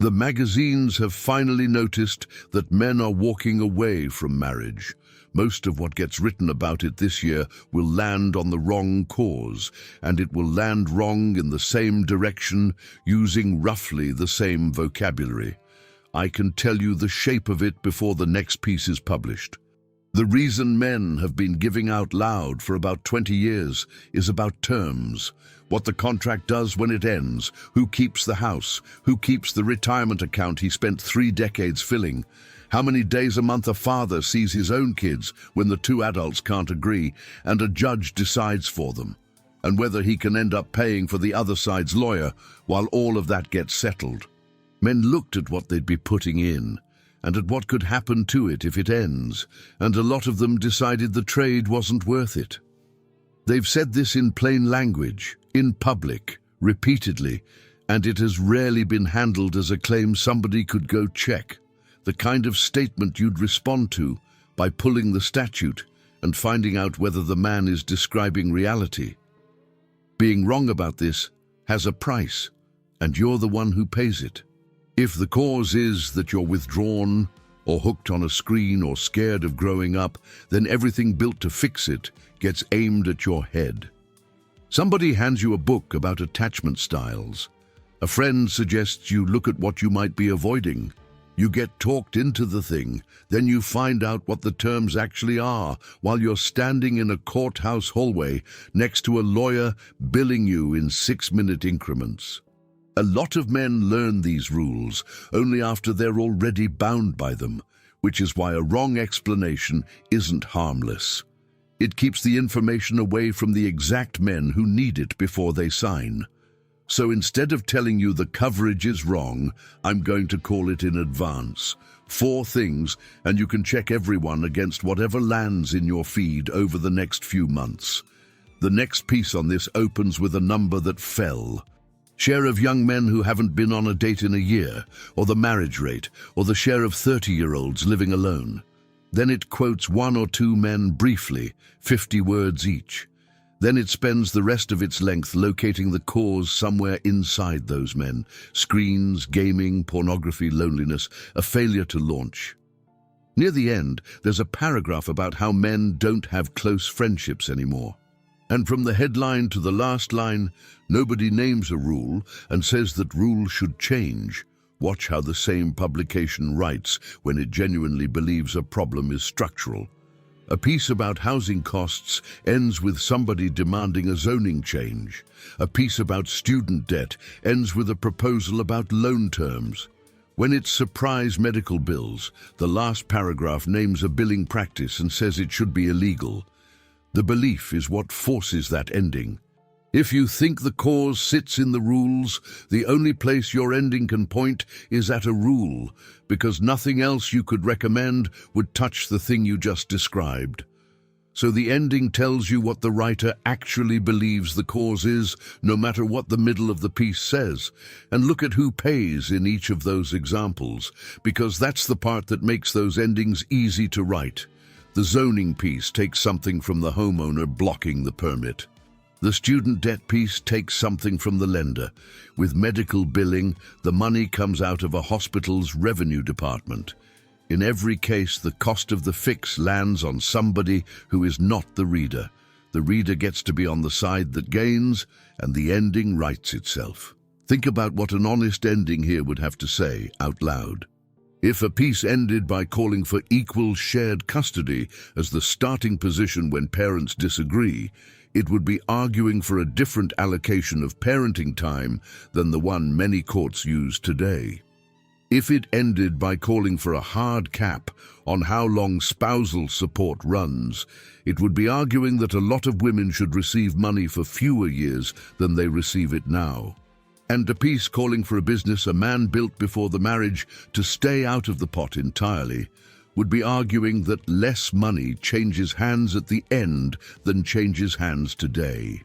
The magazines have finally noticed that men are walking away from marriage. Most of what gets written about it this year will land on the wrong cause, and it will land wrong in the same direction, using roughly the same vocabulary. I can tell you the shape of it before the next piece is published. The reason men have been giving out loud for about 20 years is about terms. What the contract does when it ends, who keeps the house, who keeps the retirement account he spent 3 decades filling, how many days a month a father sees his own kids when the 2 adults can't agree and a judge decides for them, and whether he can end up paying for the other side's lawyer while all of that gets settled. Men looked at what they'd be putting in and at what could happen to it if it ends, and a lot of them decided the trade wasn't worth it. They've said this in plain language, in public, repeatedly, and it has rarely been handled as a claim somebody could go check, the kind of statement you'd respond to by pulling the statute and finding out whether the man is describing reality. Being wrong about this has a price, and you're the one who pays it. If the cause is that you're withdrawn, or hooked on a screen, or scared of growing up, then everything built to fix it gets aimed at your head. Somebody hands you a book about attachment styles. A friend suggests you look at what you might be avoiding. You get talked into the thing, then you find out what the terms actually are while you're standing in a courthouse hallway next to a lawyer billing you in 6-minute increments. A lot of men learn these rules only after they're already bound by them, which is why a wrong explanation isn't harmless. It keeps the information away from the exact men who need it before they sign. So instead of telling you the coverage is wrong, I'm going to call it in advance. 4 things, and you can check everyone against whatever lands in your feed over the next few months. The next piece on this opens with a number that fell. Share of young men who haven't been on a date in a year, or the marriage rate, or the share of 30-year-olds living alone. Then it quotes 1 or 2 men briefly, 50 words each. Then it spends the rest of its length locating the cause somewhere inside those men: screens, gaming, pornography, loneliness, a failure to launch. Near the end, there's a paragraph about how men don't have close friendships anymore. And from the headline to the last line, nobody names a rule and says that rules should change. Watch how the same publication writes when it genuinely believes a problem is structural. A piece about housing costs ends with somebody demanding a zoning change. A piece about student debt ends with a proposal about loan terms. When it's surprise medical bills, the last paragraph names a billing practice and says it should be illegal. The belief is what forces that ending. If you think the cause sits in the rules, the only place your ending can point is at a rule, because nothing else you could recommend would touch the thing you just described. So the ending tells you what the writer actually believes the cause is, no matter what the middle of the piece says. And look at who pays in each of those examples, because that's the part that makes those endings easy to write. The zoning piece takes something from the homeowner blocking the permit. The student debt piece takes something from the lender. With medical billing, the money comes out of a hospital's revenue department. In every case, the cost of the fix lands on somebody who is not the reader. The reader gets to be on the side that gains, and the ending writes itself. Think about what an honest ending here would have to say out loud. If a piece ended by calling for equal shared custody as the starting position when parents disagree, it would be arguing for a different allocation of parenting time than the one many courts use today. If it ended by calling for a hard cap on how long spousal support runs, it would be arguing that a lot of women should receive money for fewer years than they receive it now. And a piece calling for a business a man built before the marriage to stay out of the pot entirely would be arguing that less money changes hands at the end than changes hands today.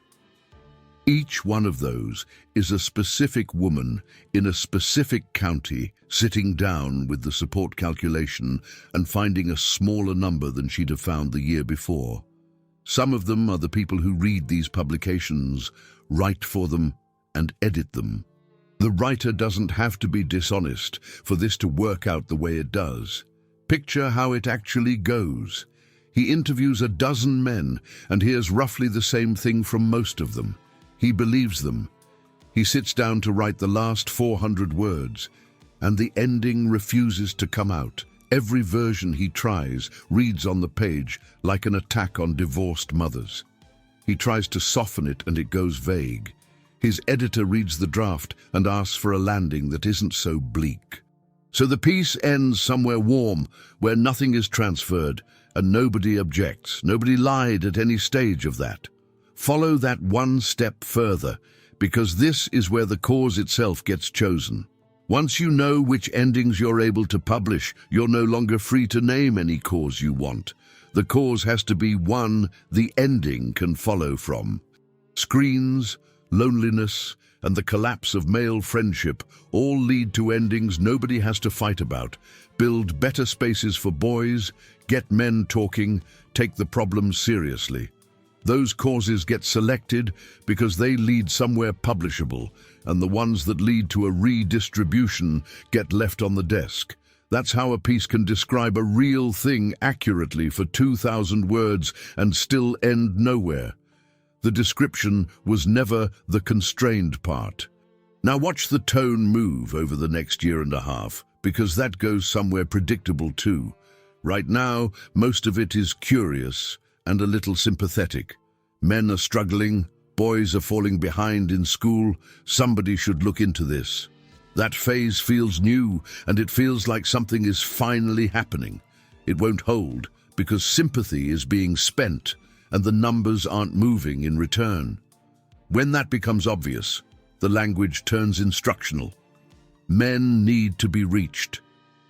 Each one of those is a specific woman in a specific county sitting down with the support calculation and finding a smaller number than she'd have found the year before. Some of them are the people who read these publications, write for them, and edit them. The writer doesn't have to be dishonest for this to work out the way it does. Picture how it actually goes. He interviews a dozen men and hears roughly the same thing from most of them. He believes them. He sits down to write the last 400 words, and the ending refuses to come out. Every version he tries reads on the page like an attack on divorced mothers. He tries to soften it and it goes vague. His editor reads the draft and asks for a landing that isn't so bleak. So the piece ends somewhere warm, where nothing is transferred and nobody objects. Nobody lied at any stage of that. Follow that one step further, because this is where the cause itself gets chosen. Once you know which endings you're able to publish, you're no longer free to name any cause you want. The cause has to be one the ending can follow from. Screens, loneliness, and the collapse of male friendship all lead to endings nobody has to fight about. Build better spaces for boys, get men talking, take the problems seriously. Those causes get selected because they lead somewhere publishable, and the ones that lead to a redistribution get left on the desk. That's how a piece can describe a real thing accurately for 2,000 words and still end nowhere. The description was never the constrained part. Now watch the tone move over the next year and a half, because that goes somewhere predictable too. Right now, most of it is curious and a little sympathetic. Men are struggling, boys are falling behind in school. Somebody should look into this. That phase feels new, and it feels like something is finally happening. It won't hold, because sympathy is being spent, and the numbers aren't moving in return. When that becomes obvious, the language turns instructional. Men need to be reached.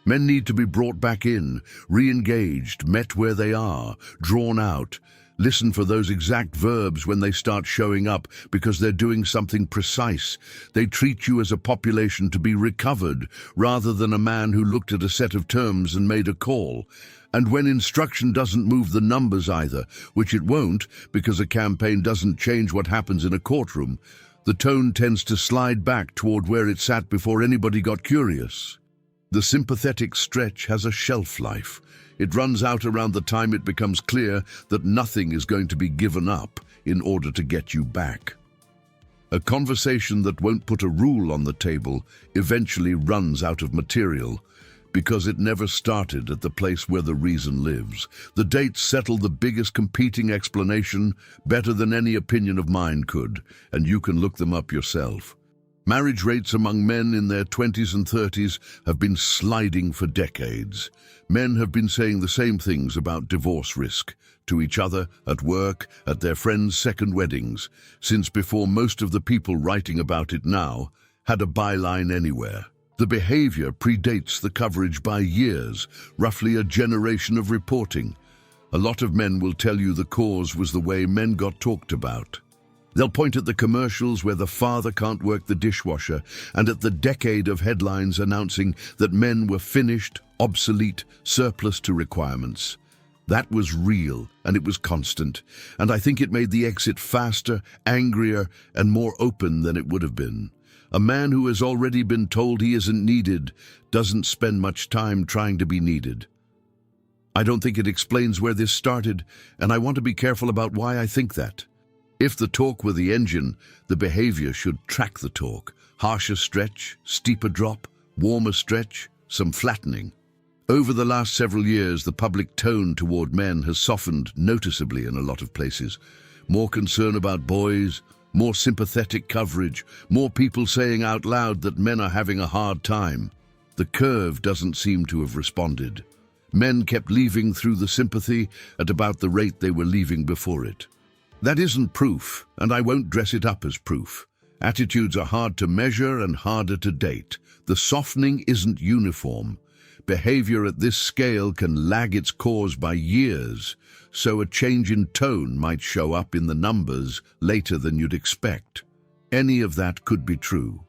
Men need to be brought back in, re-engaged, met where they are, drawn out. Listen for those exact verbs when they start showing up, because they're doing something precise. They treat you as a population to be recovered, rather than a man who looked at a set of terms and made a call. And when instruction doesn't move the numbers either, which it won't, because a campaign doesn't change what happens in a courtroom, the tone tends to slide back toward where it sat before anybody got curious. The sympathetic stretch has a shelf life. It runs out around the time it becomes clear that nothing is going to be given up in order to get you back. A conversation that won't put a rule on the table eventually runs out of material, because it never started at the place where the reason lives. The dates settle the biggest competing explanation better than any opinion of mine could, and you can look them up yourself. Marriage rates among men in their 20s and 30s have been sliding for decades. Men have been saying the same things about divorce risk to each other, at work, at their friends' second weddings, since before most of the people writing about it now had a byline anywhere. The behavior predates the coverage by years, roughly a generation of reporting. A lot of men will tell you the cause was the way men got talked about. They'll point at the commercials where the father can't work the dishwasher, and at the decade of headlines announcing that men were finished, obsolete, surplus to requirements. That was real, and it was constant, and I think it made the exit faster, angrier, and more open than it would have been. A man who has already been told he isn't needed doesn't spend much time trying to be needed. I don't think it explains where this started, and I want to be careful about why I think that. If the torque were the engine, the behavior should track the torque. Harsher stretch, steeper drop, warmer stretch, some flattening. Over the last several years, the public tone toward men has softened noticeably in a lot of places. More concern about boys, more sympathetic coverage, more people saying out loud that men are having a hard time. The curve doesn't seem to have responded. Men kept leaving through the sympathy at about the rate they were leaving before it. That isn't proof, and I won't dress it up as proof. Attitudes are hard to measure and harder to date. The softening isn't uniform. Behavior at this scale can lag its cause by years, so a change in tone might show up in the numbers later than you'd expect. Any of that could be true.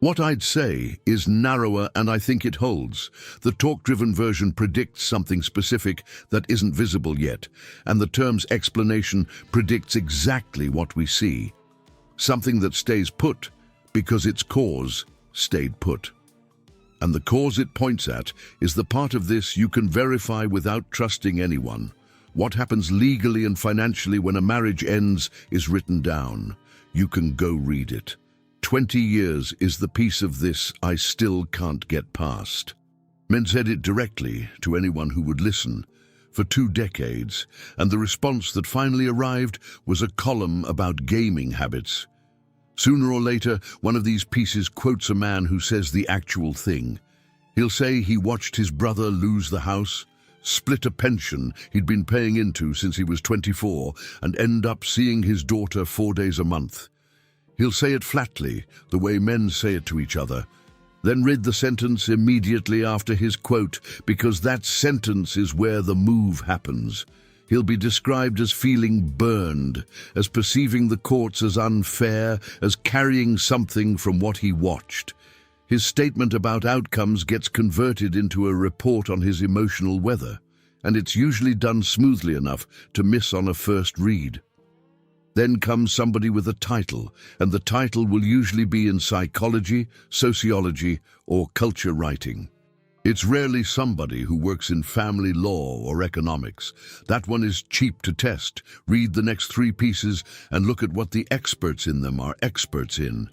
What I'd say is narrower, and I think it holds. The talk-driven version predicts something specific that isn't visible yet, and the term's explanation predicts exactly what we see. Something that stays put because its cause stayed put. And the cause it points at is the part of this you can verify without trusting anyone. What happens legally and financially when a marriage ends is written down. You can go read it. 20 years is the piece of this I still can't get past. Men said it directly to anyone who would listen for 2 decades, and the response that finally arrived was a column about gaming habits. Sooner or later, one of these pieces quotes a man who says the actual thing. He'll say he watched his brother lose the house, split a pension he'd been paying into since he was 24, and end up seeing his daughter 4 days a month. He'll say it flatly, the way men say it to each other, then read the sentence immediately after his quote, because that sentence is where the move happens. He'll be described as feeling burned, as perceiving the courts as unfair, as carrying something from what he watched. His statement about outcomes gets converted into a report on his emotional weather, and it's usually done smoothly enough to miss on a first read. Then comes somebody with a title, and the title will usually be in psychology, sociology, or culture writing. It's rarely somebody who works in family law or economics. That one is cheap to test. Read the next 3 pieces and look at what the experts in them are experts in.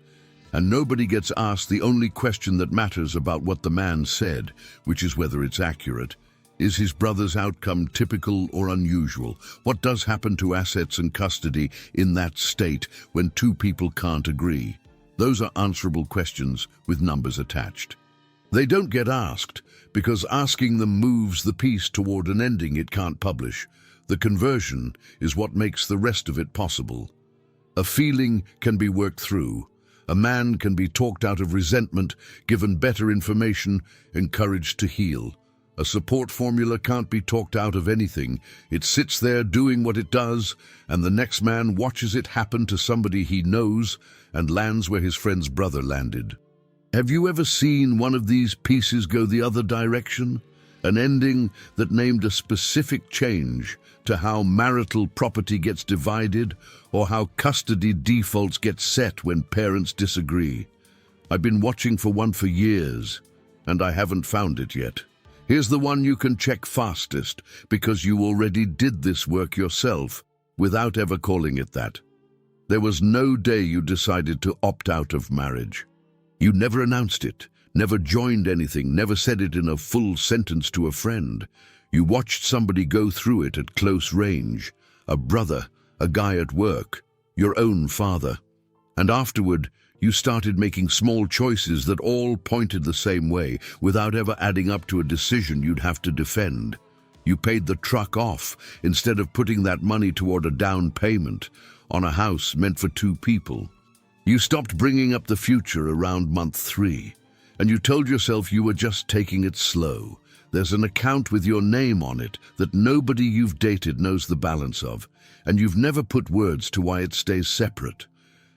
And nobody gets asked the only question that matters about what the man said, which is whether it's accurate. Is his brother's outcome typical or unusual? What does happen to assets and custody in that state when 2 people can't agree? Those are answerable questions with numbers attached. They don't get asked because asking them moves the piece toward an ending it can't publish. The conversion is what makes the rest of it possible. A feeling can be worked through. A man can be talked out of resentment, given better information, encouraged to heal. A support formula can't be talked out of anything. It sits there doing what it does, and the next man watches it happen to somebody he knows and lands where his friend's brother landed. Have you ever seen one of these pieces go the other direction? An ending that named a specific change to how marital property gets divided or how custody defaults get set when parents disagree. I've been watching for one for years, and I haven't found it yet. Here's the one you can check fastest because you already did this work yourself without ever calling it that. There was no day you decided to opt out of marriage. You never announced it, never joined anything, never said it in a full sentence to a friend. You watched somebody go through it at close range, a brother, a guy at work, your own father. And afterward, you started making small choices that all pointed the same way without ever adding up to a decision you'd have to defend. You paid the truck off instead of putting that money toward a down payment on a house meant for 2 people. You stopped bringing up the future around month 3, and you told yourself you were just taking it slow. There's an account with your name on it that nobody you've dated knows the balance of, and you've never put words to why it stays separate.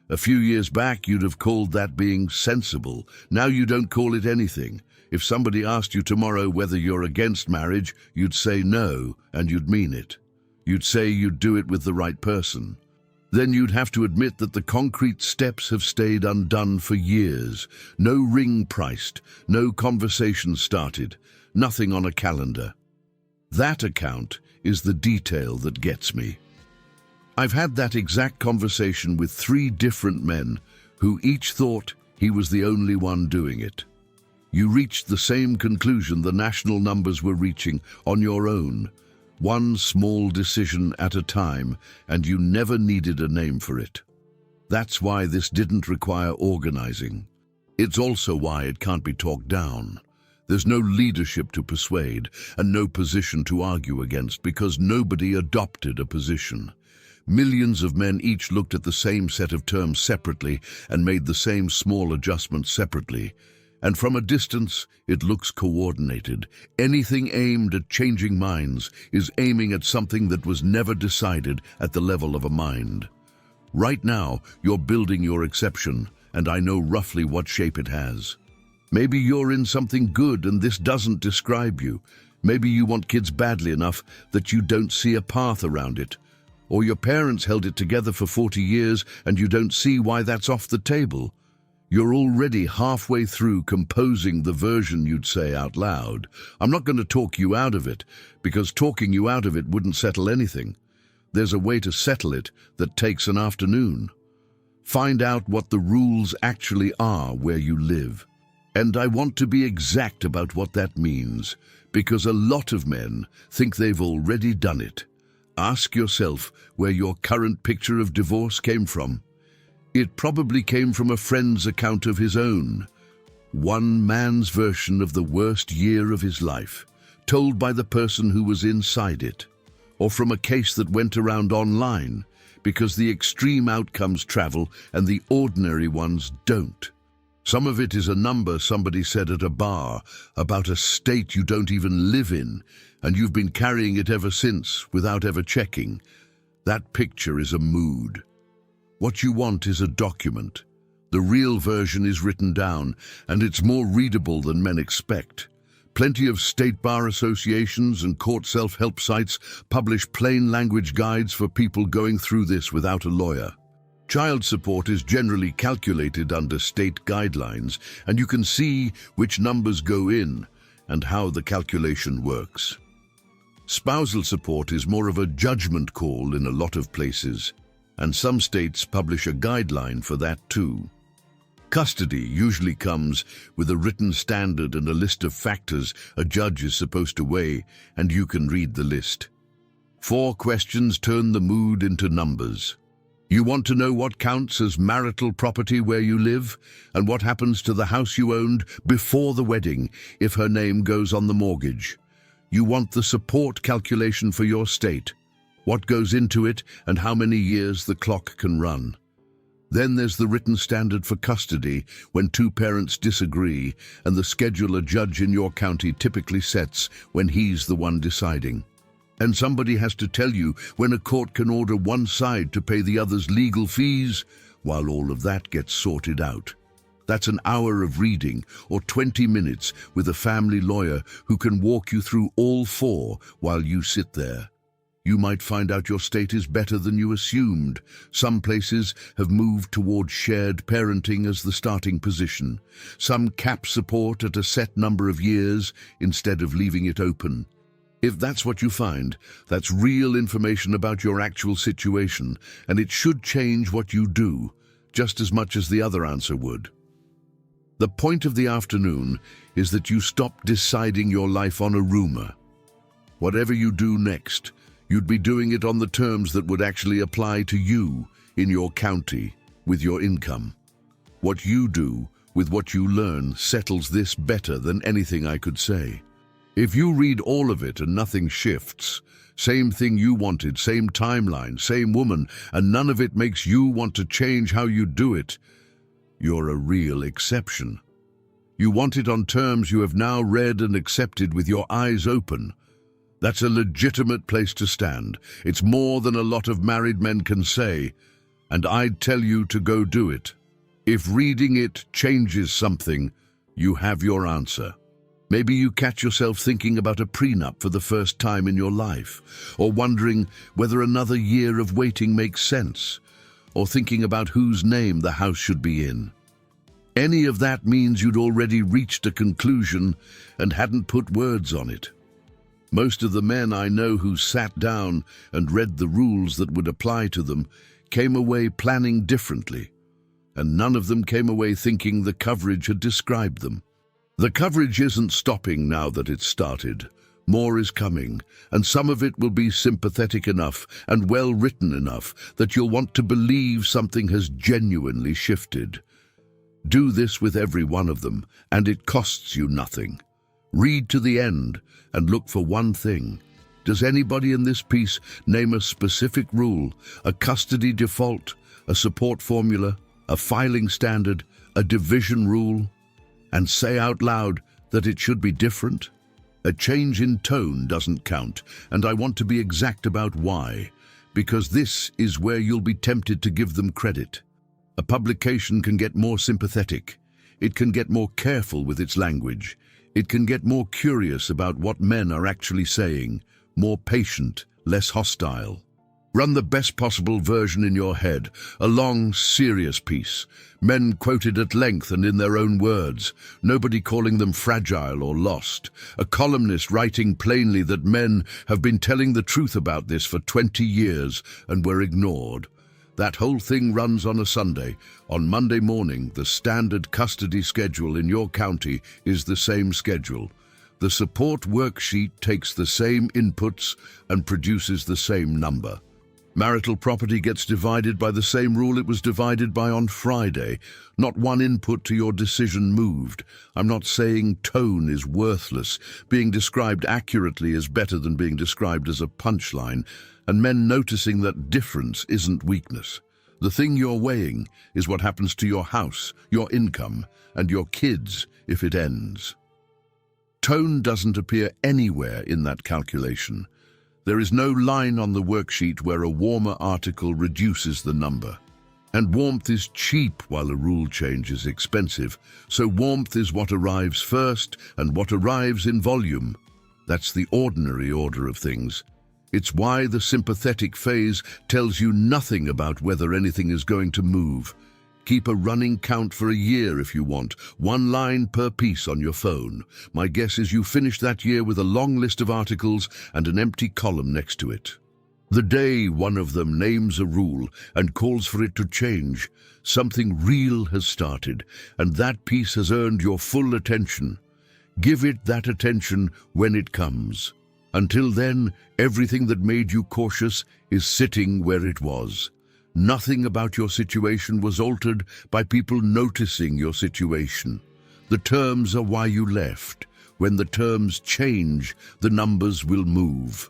A few years back, you'd have called that being sensible. Now you don't call it anything. If somebody asked you tomorrow whether you're against marriage, you'd say no, and you'd mean it. You'd say you'd do it with the right person. Then you'd have to admit that the concrete steps have stayed undone for years. No ring priced, no conversation started, nothing on a calendar. That account is the detail that gets me. I've had that exact conversation with 3 different men who each thought he was the only one doing it. You reached the same conclusion the national numbers were reaching on your own. One small decision at a time, and you never needed a name for it. That's why this didn't require organizing. It's also why it can't be talked down. There's no leadership to persuade and no position to argue against because nobody adopted a position. Millions of men each looked at the same set of terms separately and made the same small adjustments separately. And from a distance, it looks coordinated. Anything aimed at changing minds is aiming at something that was never decided at the level of a mind. Right now, you're building your exception, and I know roughly what shape it has. Maybe you're in something good and this doesn't describe you. Maybe you want kids badly enough that you don't see a path around it. Or your parents held it together for 40 years and you don't see why that's off the table. You're already halfway through composing the version you'd say out loud. I'm not going to talk you out of it, because talking you out of it wouldn't settle anything. There's a way to settle it that takes an afternoon. Find out what the rules actually are where you live. And I want to be exact about what that means, because a lot of men think they've already done it. Ask yourself where your current picture of divorce came from. It probably came from a friend's account of his own. One man's version of the worst year of his life, told by the person who was inside it. Or from a case that went around online, because the extreme outcomes travel and the ordinary ones don't. Some of it is a number somebody said at a bar about a state you don't even live in, and you've been carrying it ever since without ever checking. That picture is a mood. What you want is a document. The real version is written down, and it's more readable than men expect. Plenty of state bar associations and court self-help sites publish plain language guides for people going through this without a lawyer. Child support is generally calculated under state guidelines, and you can see which numbers go in and how the calculation works. Spousal support is more of a judgment call in a lot of places, and some states publish a guideline for that too. Custody usually comes with a written standard and a list of factors a judge is supposed to weigh, and you can read the list. 4 questions turn the mood into numbers. You want to know what counts as marital property where you live, and what happens to the house you owned before the wedding if her name goes on the mortgage. You want the support calculation for your state, what goes into it, and how many years the clock can run. Then there's the written standard for custody when 2 parents disagree, and the schedule a judge in your county typically sets when he's the one deciding. And somebody has to tell you when a court can order one side to pay the other's legal fees while all of that gets sorted out. That's an hour of reading or 20 minutes with a family lawyer who can walk you through all 4 while you sit there. You might find out your state is better than you assumed. Some places have moved toward shared parenting as the starting position. Some cap support at a set number of years instead of leaving it open. If that's what you find, that's real information about your actual situation, and it should change what you do, just as much as the other answer would. The point of the afternoon is that you stop deciding your life on a rumor. Whatever you do next, you'd be doing it on the terms that would actually apply to you, in your county, with your income. What you do, with what you learn, settles this better than anything I could say. If you read all of it and nothing shifts, same thing you wanted, same timeline, same woman, and none of it makes you want to change how you do it, you're a real exception. You want it on terms you have now read and accepted with your eyes open. That's a legitimate place to stand. It's more than a lot of married men can say, and I'd tell you to go do it. If reading it changes something, you have your answer. Maybe you catch yourself thinking about a prenup for the first time in your life, or wondering whether another year of waiting makes sense, or thinking about whose name the house should be in. Any of that means you'd already reached a conclusion and hadn't put words on it. Most of the men I know who sat down and read the rules that would apply to them came away planning differently, and none of them came away thinking the coverage had described them. The coverage isn't stopping now that it's started. More is coming, and some of it will be sympathetic enough and well written enough that you'll want to believe something has genuinely shifted. Do this with every one of them, and it costs you nothing. Read to the end and look for one thing. Does anybody in this piece name a specific rule, a custody default, a support formula, a filing standard, a division rule, and say out loud that it should be different? A change in tone doesn't count, and I want to be exact about why, because this is where you'll be tempted to give them credit. A publication can get more sympathetic. It can get more careful with its language. It can get more curious about what men are actually saying, more patient, less hostile. Run the best possible version in your head, a long, serious piece. Men quoted at length and in their own words, nobody calling them fragile or lost. A columnist writing plainly that men have been telling the truth about this for 20 years and were ignored. That whole thing runs on a Sunday. On Monday morning, the standard custody schedule in your county is the same schedule. The support worksheet takes the same inputs and produces the same number. Marital property gets divided by the same rule it was divided by on Friday. Not one input to your decision moved. I'm not saying tone is worthless. Being described accurately is better than being described as a punchline, and men noticing that difference isn't weakness. The thing you're weighing is what happens to your house, your income, and your kids if it ends. Tone doesn't appear anywhere in that calculation. There is no line on the worksheet where a warmer article reduces the number. And warmth is cheap while a rule change is expensive, so warmth is what arrives first and what arrives in volume. That's the ordinary order of things. It's why the sympathetic phase tells you nothing about whether anything is going to move. Keep a running count for a year if you want, 1 line per piece on your phone. My guess is you finish that year with a long list of articles and an empty column next to it. The day one of them names a rule and calls for it to change, something real has started, and that piece has earned your full attention. Give it that attention when it comes. Until then, everything that made you cautious is sitting where it was. Nothing about your situation was altered by people noticing your situation. The terms are why you left. When the terms change, the numbers will move.